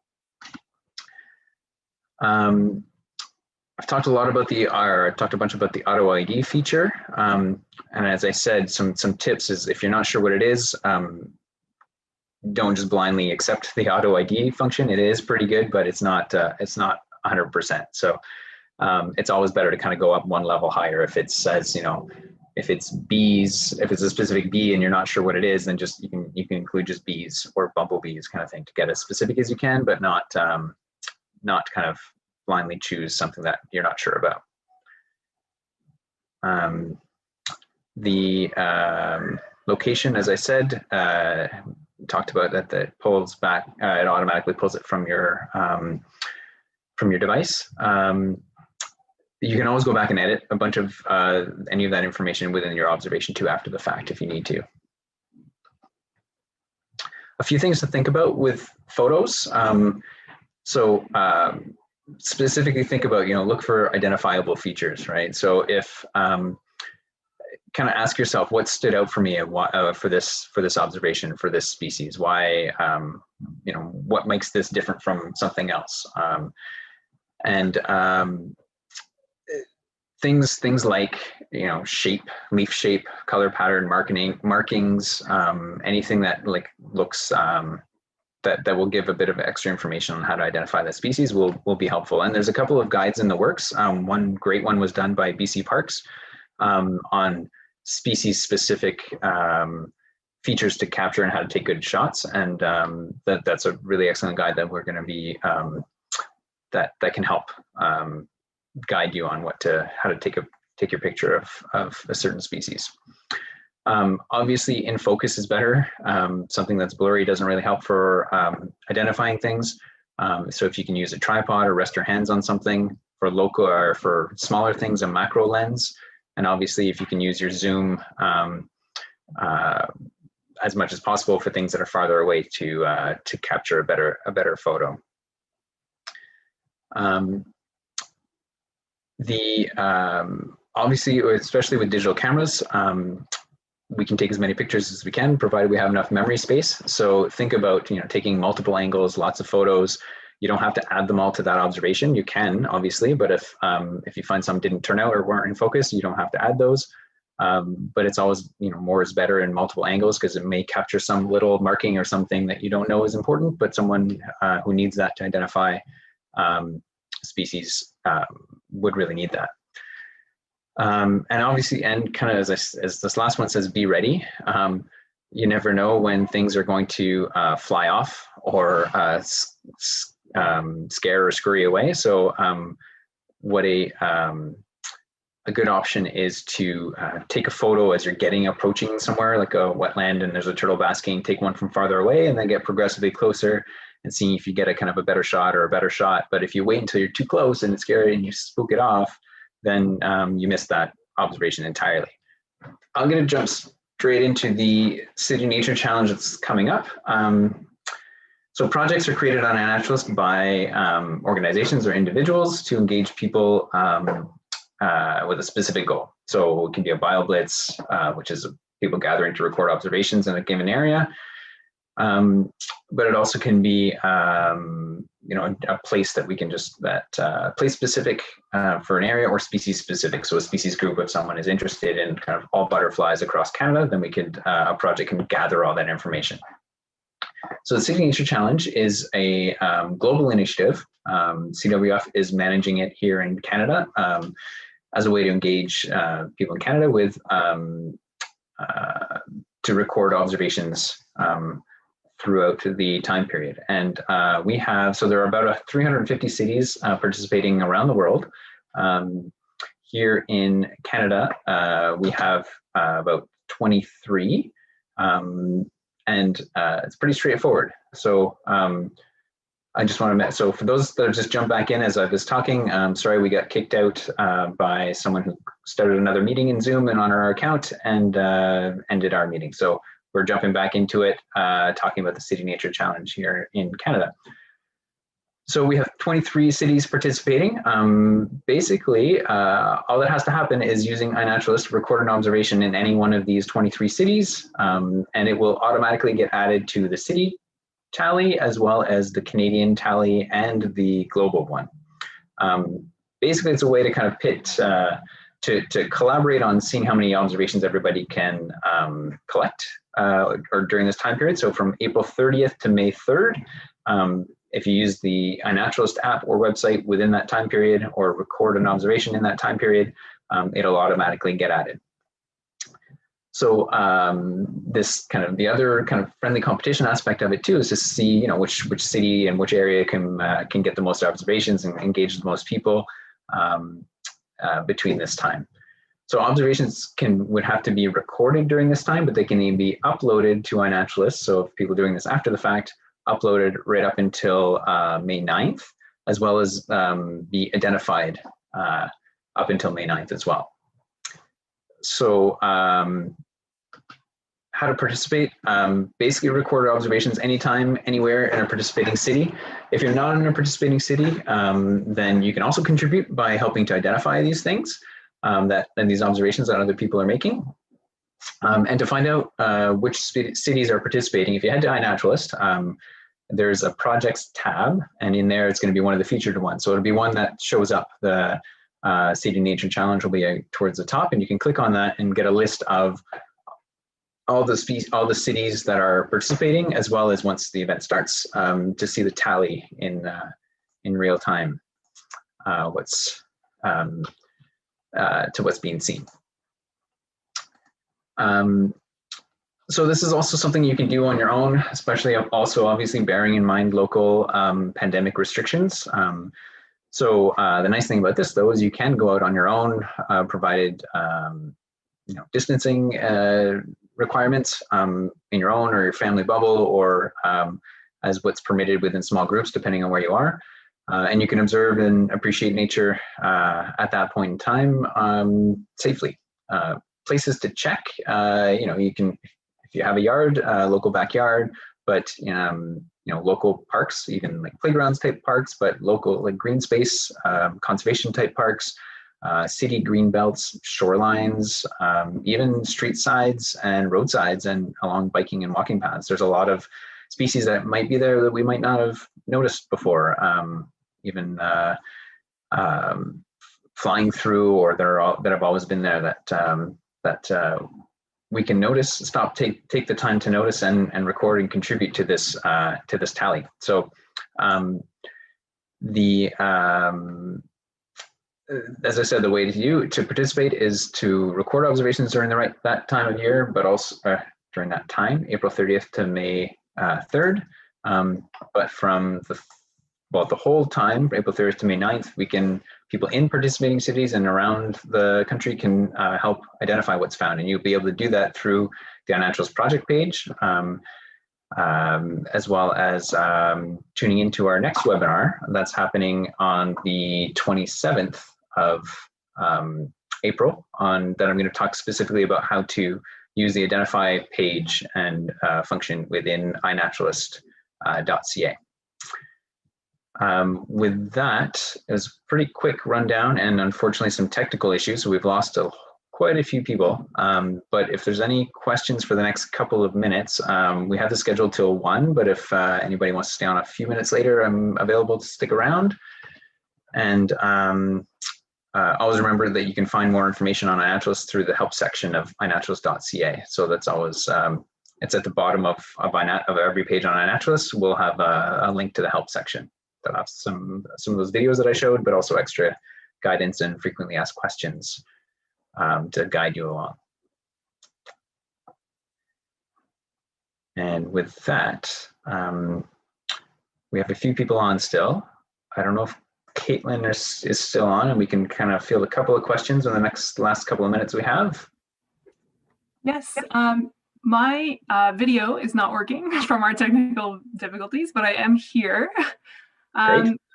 I've talked a bunch about the auto ID feature, and as I said, some tips is if you're not sure what it is. Don't just blindly accept the auto ID function. It is pretty good, but it's not 100%. So it's always better to kind of go up one level higher. If it says, if it's bees, if it's a specific bee and you're not sure what it is, then just you can include just bees or bumblebees kind of thing to get as specific as you can, but not kind of blindly choose something that you're not sure about. The location, as I said, talked about that it pulls back, it automatically pulls it from your device. You can always go back and edit a bunch of any of that information within your observation too after the fact if you need to. A few things to think about with photos. Specifically think about, look for identifiable features, right? So if kind of ask yourself what stood out for me for this observation for this species. Why, what makes this different from something else? Things like shape, leaf shape, color pattern, markings, anything that looks that will give a bit of extra information on how to identify the species will be helpful. And there's a couple of guides in the works. One great one was done by BC Parks on species-specific features to capture and how to take good shots, and that's a really excellent guide that we're going to be that can help guide you on how to take your picture of a certain species. Obviously, in focus is better. Something that's blurry doesn't really help for identifying things. So if you can use a tripod or rest your hands on something for local or for smaller things, a macro lens. And obviously if you can use your zoom as much as possible for things that are farther away to capture a better photo. Obviously, especially with digital cameras, we can take as many pictures as we can, provided we have enough memory space. So think about, taking multiple angles, lots of photos. You don't have to add them all to that observation. You can, obviously, but if you find some didn't turn out or weren't in focus, you don't have to add those. But it's always, more is better in multiple angles, because it may capture some little marking or something that you don't know is important, but someone who needs that to identify species would really need that. And obviously, and kind of as this last one says, be ready. You never know when things are going to fly off or scare or scurry away. So what a good option is to take a photo as you're approaching somewhere like a wetland and there's a turtle basking, take one from farther away and then get progressively closer and see if you get a kind of a better shot or a better shot. But if you wait until you're too close and it's scary and you spook it off, then you miss that observation entirely. I'm going to jump straight into the City Nature Challenge that's coming up. So projects are created on iNaturalist by organizations or individuals to engage people with a specific goal. So it can be a BioBlitz, which is people gathering to record observations in a given area. But it also can be, a place that we can place specific for an area, or species specific. So a species group, if someone is interested in kind of all butterflies across Canada, then a project can gather all that information. So the City Nature Challenge is a global initiative. CWF is managing it here in Canada as a way to engage people in Canada with to record observations throughout the time period. And so there are about 350 cities participating around the world. Here in Canada, we have about 23, and it's pretty straightforward. So I just want to, so for those that have just jumped back in as I was talking, sorry, we got kicked out by someone who started another meeting in Zoom and on our account and ended our meeting. So we're jumping back into it, talking about the City Nature Challenge here in Canada. So we have 23 cities participating. Basically, all that has to happen is using iNaturalist to record an observation in any one of these 23 cities, and it will automatically get added to the city tally, as well as the Canadian tally and the global one. Basically, it's a way to kind of pit, to collaborate on seeing how many observations everybody can collect or during this time period. So from April 30th to May 3rd, if you use the iNaturalist app or website within that time period, or record an observation in that time period, it'll automatically get added. So this kind of, the other kind of friendly competition aspect of it too is to see, which city and which area can get the most observations and engage the most people between this time. So observations would have to be recorded during this time, but they can even be uploaded to iNaturalist. So if people doing this after the fact, uploaded right up until May 9th, as well as be identified up until May 9th as well. So how to participate, basically record observations anytime, anywhere in a participating city. If you're not in a participating city, then you can also contribute by helping to identify these things and these observations that other people are making. And to find out which cities are participating, if you head to iNaturalist, there's a projects tab, and in there it's going to be one of the featured ones. So it'll be one that shows up. The City Nature Challenge will be towards the top, and you can click on that and get a list of all the cities that are participating, as well as once the event starts, to see the tally in real time, to what's being seen. So this is also something you can do on your own, especially also obviously bearing in mind local pandemic restrictions. So the nice thing about this though is you can go out on your own, provided distancing requirements in your own or your family bubble, or as what's permitted within small groups, depending on where you are. And you can observe and appreciate nature at that point in time safely. Places to check, you can, if you have a yard, local backyard, but local parks, even like playgrounds type parks, but local like green space, conservation type parks, city green belts, shorelines, even street sides and roadsides and along biking and walking paths. There's a lot of species that might be there that we might not have noticed before, even flying through, or that have always been there that we can notice, take the time to notice and record and contribute to this tally. So as I said, the way to participate is to record observations during that time of year, but also during that time, April 30th to May 3rd. But from the whole time, April 30th to May 9th, people in participating cities and around the country can help identify what's found. And you'll be able to do that through the iNaturalist project page, as well as tuning into our next webinar that's happening on the 27th of April, that I'm going to talk specifically about how to use the identify page and function within iNaturalist.ca. With that, it was a pretty quick rundown, and unfortunately some technical issues. So we've lost quite a few people, but if there's any questions for the next couple of minutes, we have the schedule till 1, but if anybody wants to stay on a few minutes later, I'm available to stick around. And always remember that you can find more information on iNaturalist through the help section of iNaturalist.ca. So that's always, it's at the bottom of every page on iNaturalist. We'll have a link to the help section that have some of those videos that I showed, but also extra guidance and frequently asked questions to guide you along. And with that, we have a few people on still. I don't know if Caitlin is still on, and we can kind of field a couple of questions in the last couple of minutes we have. Yes, my video is not working from our technical difficulties, but I am here.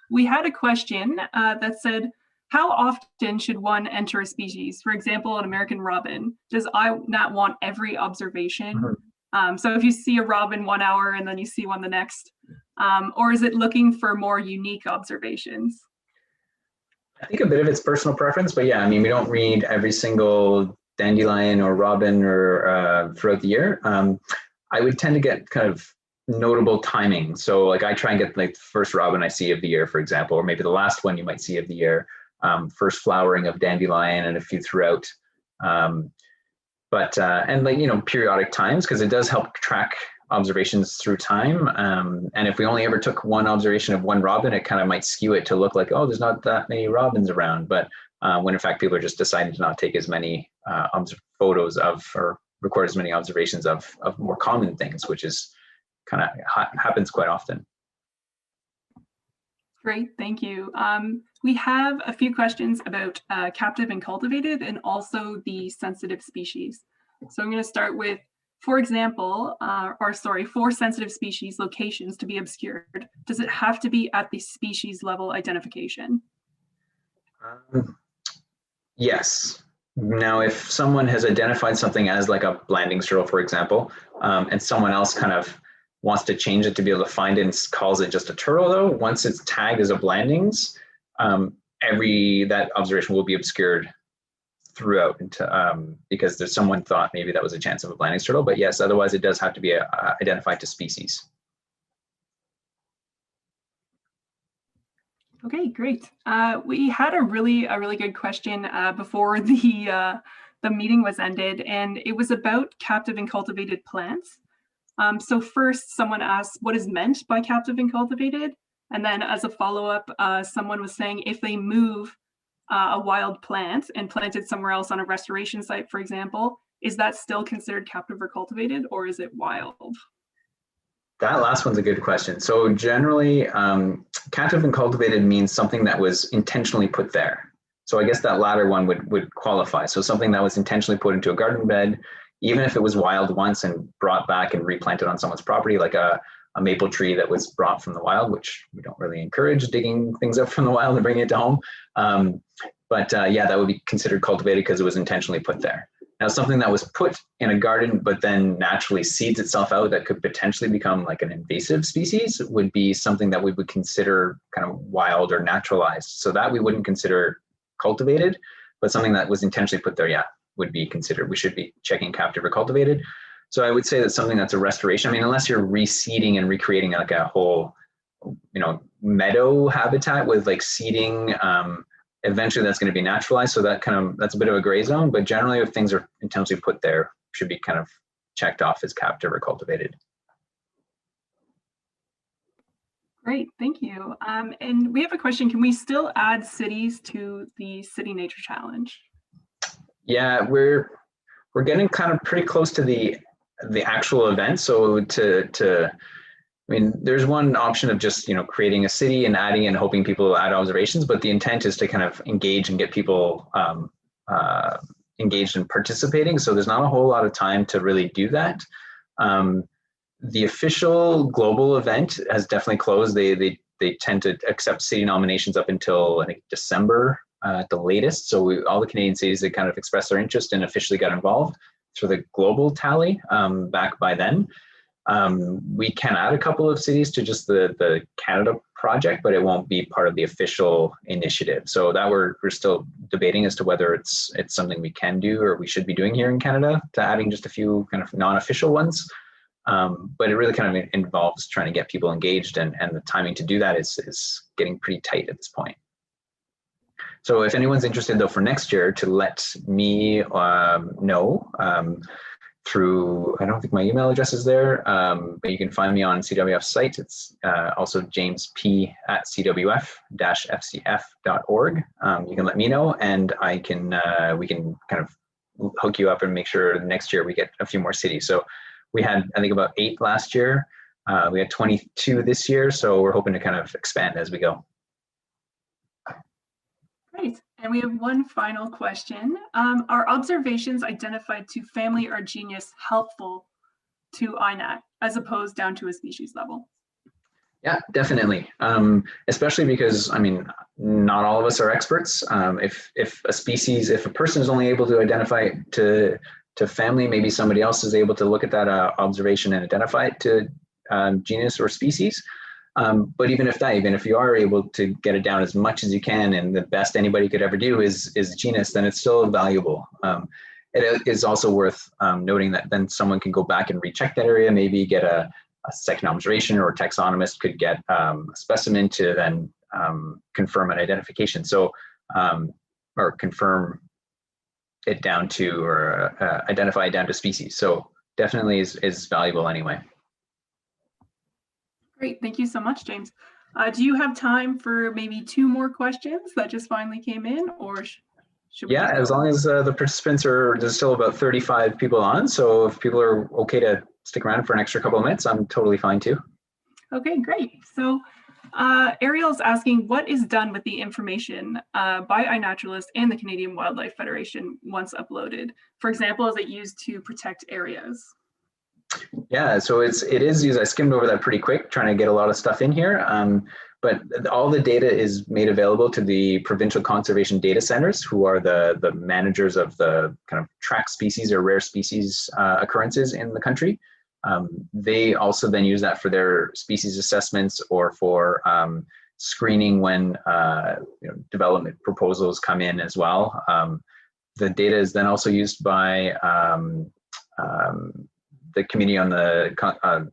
We had a question that said, how often should one enter a species? For example, an American robin. Does iNat want every observation? So if you see a robin 1 hour and then you see one the next, or is it looking for more unique observations? I think a bit of it's personal preference, but yeah, I mean, we don't read every single dandelion or robin or throughout the year. I would tend to get kind of notable timing. So like I try and get like the first robin I see of the year, for example, or maybe the last one you might see of the year, first flowering of dandelion and a few throughout. And like, periodic times, because it does help track observations through time. And if we only ever took one observation of one robin, it kind of might skew it to look like, oh, there's not that many robins around. But when in fact, people are just deciding to not take as many photos of, or record as many observations of more common things, which is kind of happens quite often. Great, thank you. We have a few questions about captive and cultivated, and also the sensitive species. So I'm going to start with, for example, for sensitive species locations to be obscured, does it have to be at the species level identification? Yes. Now, if someone has identified something as like a blandings turtle, for example, and someone else kind of wants to change it to be able to find it and calls it just a turtle, though, once it's tagged as a blandings, that observation will be obscured throughout because there's someone thought maybe that was a chance of a blandings turtle, but yes, otherwise it does have to be identified to species. Okay, great. We had a really good question before the meeting was ended, and it was about captive and cultivated plants. So first, someone asked what is meant by captive and cultivated, and then as a follow-up, someone was saying if they move a wild plant and plant it somewhere else on a restoration site, for example, is that still considered captive or cultivated, or is it wild? That last one's a good question. So generally, captive and cultivated means something that was intentionally put there. So I guess that latter one would qualify. So something that was intentionally put into a garden bed, even if it was wild once and brought back and replanted on someone's property, like a maple tree that was brought from the wild, which we don't really encourage digging things up from the wild and bringing it to home. Yeah, that would be considered cultivated because it was intentionally put there. Now, something that was put in a garden but then naturally seeds itself out that could potentially become like an invasive species would be something that we would consider kind of wild or naturalized. So that we wouldn't consider cultivated, but something that was intentionally put there, yeah, would be considered. We should be checking captive or cultivated. So I would say that something that's a restoration, I mean, unless you're reseeding and recreating like a whole, meadow habitat with like seeding, eventually that's going to be naturalized. So that's a bit of a gray zone, but generally if things are intentionally put there, should be kind of checked off as captive or cultivated. Great, thank you. And we have a question, can we still add cities to the City Nature Challenge? Yeah, we're getting kind of pretty close to the actual event. So I mean, there's one option of just, creating a city and adding and hoping people add observations, but the intent is to kind of engage and get people engaged in participating. So there's not a whole lot of time to really do that. The official global event has definitely closed. They tend to accept city nominations up until, I think, December at the latest. So all the Canadian cities that kind of expressed their interest and officially got involved for the global tally back by then. We can add a couple of cities to just the Canada project, but it won't be part of the official initiative. So that we're still debating as to whether it's something we can do or we should be doing here in Canada, to adding just a few kind of non-official ones. But it really kind of involves trying to get people engaged, and the timing to do that is getting pretty tight at this point. So if anyone's interested though for next year, to let me know through, I don't think my email address is there, but you can find me on CWF's site. It's also jamesp@cwf-fcf.org. You can let me know, and we can kind of hook you up and make sure next year we get a few more cities. So we had, I think, about 8 last year. We had 22 this year, so we're hoping to kind of expand as we go. Great. And we have one final question. Are observations identified to family or genus helpful to iNat as opposed down to a species level? Yeah, definitely. Especially because, I mean, not all of us are experts. If a person is only able to identify it to family, maybe somebody else is able to look at that observation and identify it to genus or species. But even if you are able to get it down as much as you can, and the best anybody could ever do is genus, then it's still valuable. It is also worth noting that then someone can go back and recheck that area, maybe get a second observation, or a taxonomist could get a specimen to then confirm an identification. So, or confirm it down to, or identify it down to species. So definitely is valuable anyway. Great, thank you so much, James. Do you have time for maybe 2 more questions that just finally came in, or should we? Yeah, as long as the participants there's still about 35 people on. So if people are okay to stick around for an extra couple of minutes, I'm totally fine too. Okay, great. So Ariel's asking, what is done with the information by iNaturalist and the Canadian Wildlife Federation once uploaded? For example, is it used to protect areas? Yeah, so it is used. I skimmed over that pretty quick, trying to get a lot of stuff in here. But all the data is made available to the provincial conservation data centers, who are the managers of the kind of track species or rare species occurrences in the country. They also then use that for their species assessments, or for screening when development proposals come in as well. The data is then also used by the Committee on the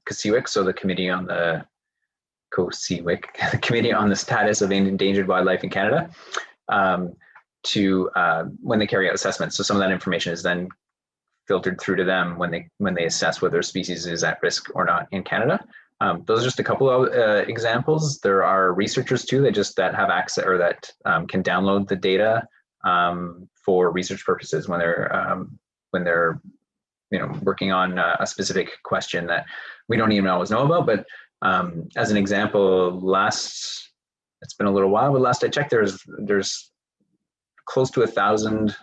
COSEWIC, so the Committee on the COSEWIC, the Committee on the Status of Endangered Wildlife in Canada, to when they carry out assessments. So some of that information is then filtered through to them when they assess whether a species is at risk or not in Canada. Those are just a couple of examples. There are researchers too that have access, or that can download the data for research purposes when they're working on a specific question that we don't even always know about. But as an example, it's been a little while, but last I checked, there's close to 1,000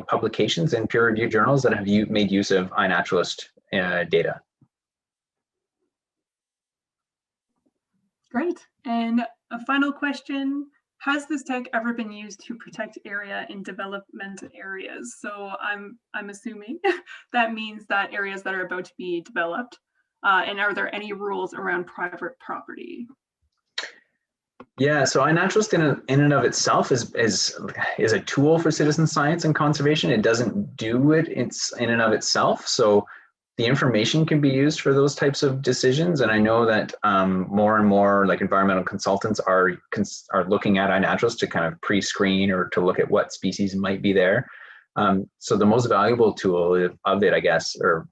publications in peer-reviewed journals that have made use of iNaturalist data. Great. And a final question. Has this tech ever been used to protect area in development areas? So I'm assuming that means that areas that are about to be developed. And are there any rules around private property? Yeah, so iNaturalist in and of itself is a tool for citizen science and conservation. It doesn't do it in and of itself. So the information can be used for those types of decisions. And I know that more and more like environmental consultants are looking at iNaturalist to kind of pre-screen or to look at what species might be there. So the most valuable tool of it, I guess, or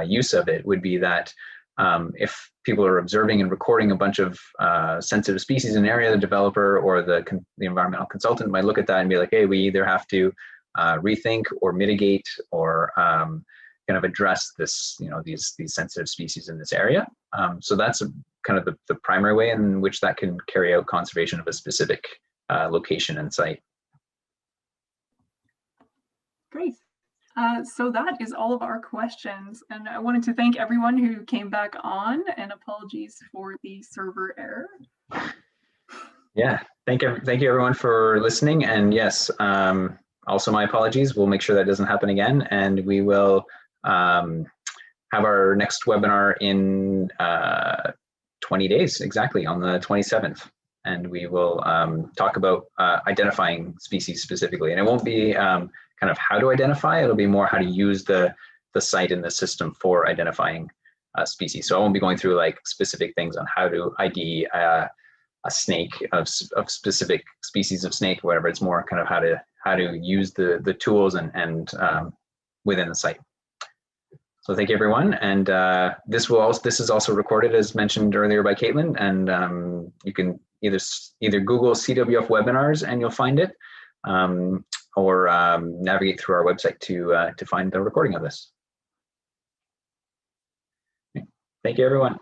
use of it would be that if people are observing and recording a bunch of sensitive species in an area, the developer or the environmental consultant might look at that and be like, hey, we either have to rethink or mitigate or kind of address this, these sensitive species in this area. So that's kind of the primary way in which that can carry out conservation of a specific location and site. Great. So that is all of our questions. And I wanted to thank everyone who came back on, and apologies for the server error. Yeah, thank you everyone for listening. And yes, also my apologies. We'll make sure that doesn't happen again. And we will have our next webinar in 20 days, exactly, on the 27th. And we will talk about identifying species specifically. And it won't be kind of how to identify, it'll be more how to use the site and the system for identifying species. So I won't be going through like specific things on how to ID a snake of specific species of snake, whatever. It's more kind of how to use the tools and within the site. So thank you everyone, and this is also recorded as mentioned earlier by Caitlin, and you can either Google CWF webinars and you'll find it, or navigate through our website to find the recording of this. Thank you everyone.